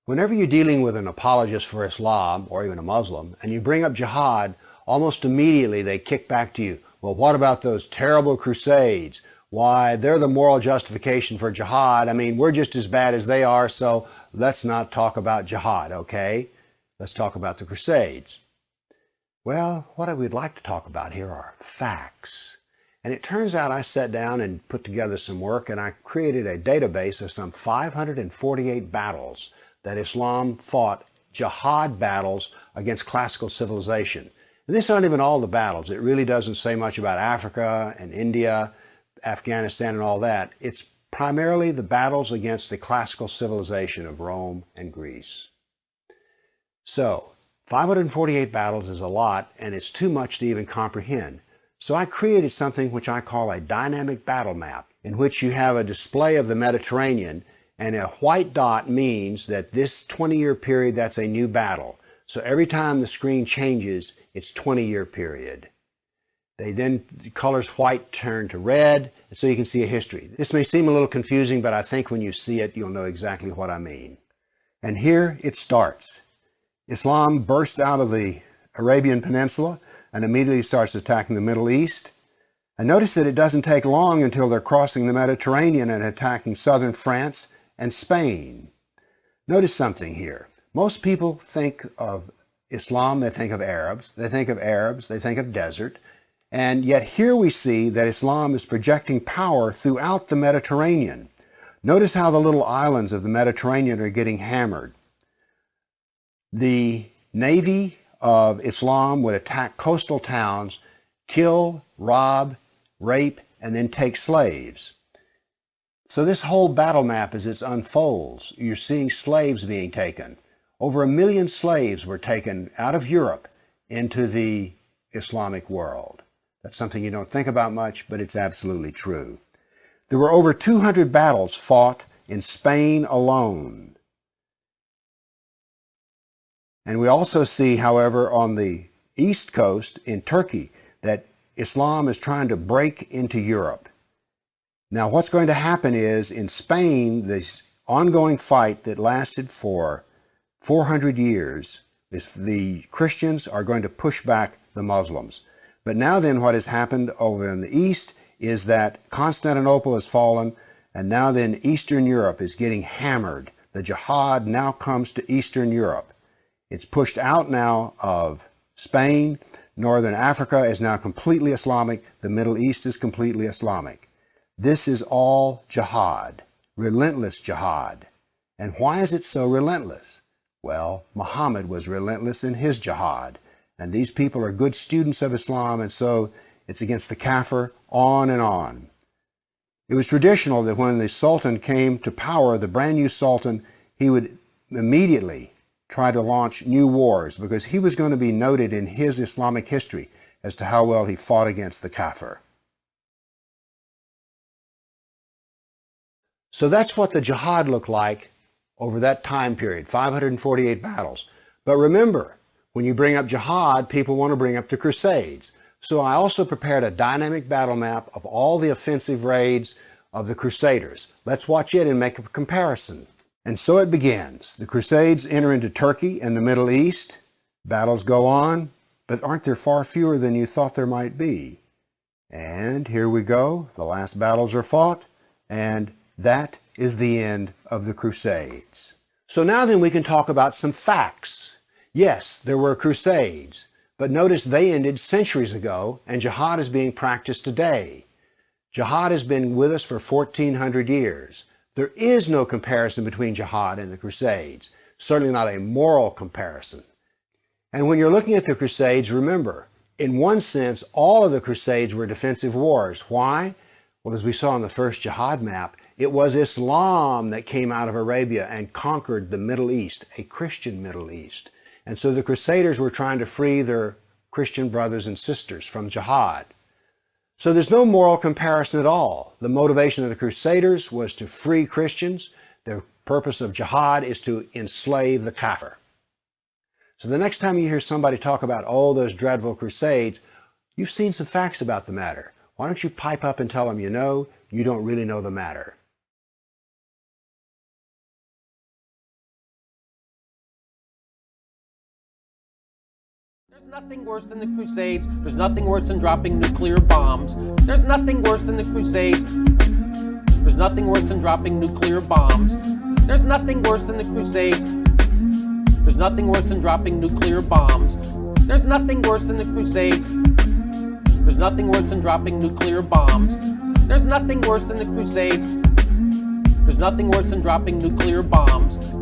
Whenever you're dealing with an apologist for Islam, or even a Muslim, and you bring up jihad, almost immediately they kick back to you, well, what about those terrible Crusades? Why, they're the moral justification for jihad. I mean, we're just as bad as they are, so let's not talk about jihad, okay? Let's talk about the Crusades. Well, what I would like to talk about here are facts. And it turns out I sat down and put together some work, and I created a database of some 548 battles that Islam fought, jihad battles against classical civilization. And these aren't even all the battles. It really doesn't say much about Africa and India, Afghanistan and all that. It's primarily the battles against the classical civilization of Rome and Greece. So, 548 battles is a lot, and it's too much to even comprehend. So I created something which I call a dynamic battle map, in which you have a display of the Mediterranean, and a white dot means that this 20-year period, that's a new battle. So every time the screen changes, it's 20-year period. The colors white turn to red, and so you can see a history. This may seem a little confusing, but I think when you see it, you'll know exactly what I mean. And here it starts. Islam burst out of the Arabian Peninsula and immediately starts attacking the Middle East. And notice that it doesn't take long until they're crossing the Mediterranean and attacking southern France and Spain. Notice something here. Most people think of Islam, they think of Arabs, they think of desert, and yet here we see that Islam is projecting power throughout the Mediterranean. Notice how the little islands of the Mediterranean are getting hammered. The navy of Islam would attack coastal towns, kill, rob, rape, and then take slaves. So this whole battle map, as it unfolds, you're seeing slaves being taken. Over 1 million slaves were taken out of Europe into the Islamic world. That's something you don't think about much, but it's absolutely true. There were over 200 battles fought in Spain alone. And we also see, however, on the east coast in Turkey, that Islam is trying to break into Europe. Now, what's going to happen is, in Spain, this ongoing fight that lasted for 400 years, the Christians are going to push back the Muslims. But now then, what has happened over in the east is that Constantinople has fallen, and now then Eastern Europe is getting hammered. The jihad now comes to Eastern Europe. It's pushed out now of Spain. Northern Africa is now completely Islamic. The Middle East is completely Islamic. This is all jihad, relentless jihad. And why is it so relentless? Well, Muhammad was relentless in his jihad. And these people are good students of Islam, and so it's against the kafir, on and on. It was traditional that when the Sultan came to power, the brand new Sultan, he would immediately try to launch new wars, because he was going to be noted in his Islamic history as to how well he fought against the kafir. So that's what the jihad looked like over that time period, 548 battles. But remember, when you bring up jihad, people want to bring up the Crusades. So I also prepared a dynamic battle map of all the offensive raids of the Crusaders. Let's watch it and make a comparison. And so it begins. The Crusades enter into Turkey and the Middle East. Battles go on, but aren't there far fewer than you thought there might be? And here we go. The last battles are fought, and that is the end of the Crusades. So now then we can talk about some facts. Yes, there were Crusades, but notice they ended centuries ago, and jihad is being practiced today. Jihad has been with us for 1,400 years. There is no comparison between jihad and the Crusades, certainly not a moral comparison. And when you're looking at the Crusades, remember, in one sense, all of the Crusades were defensive wars. Why? Well, as we saw in the first jihad map, it was Islam that came out of Arabia and conquered the Middle East, a Christian Middle East. And so the Crusaders were trying to free their Christian brothers and sisters from jihad. So there's no moral comparison at all. The motivation of the Crusaders was to free Christians. The purpose of jihad is to enslave the kafir. So the next time you hear somebody talk about, oh, those dreadful Crusades, you've seen some facts about the matter. Why don't you pipe up and tell them you know, you don't really know the matter? There's nothing worse than the Crusades. There's nothing worse than dropping nuclear bombs. There's nothing worse than the Crusades. There's nothing worse than dropping nuclear bombs. There's nothing worse than the Crusades. There's nothing worse than dropping nuclear bombs. There's nothing worse than the Crusades. There's nothing worse than dropping nuclear bombs. There's nothing worse than the Crusades. There's nothing worse than dropping nuclear bombs.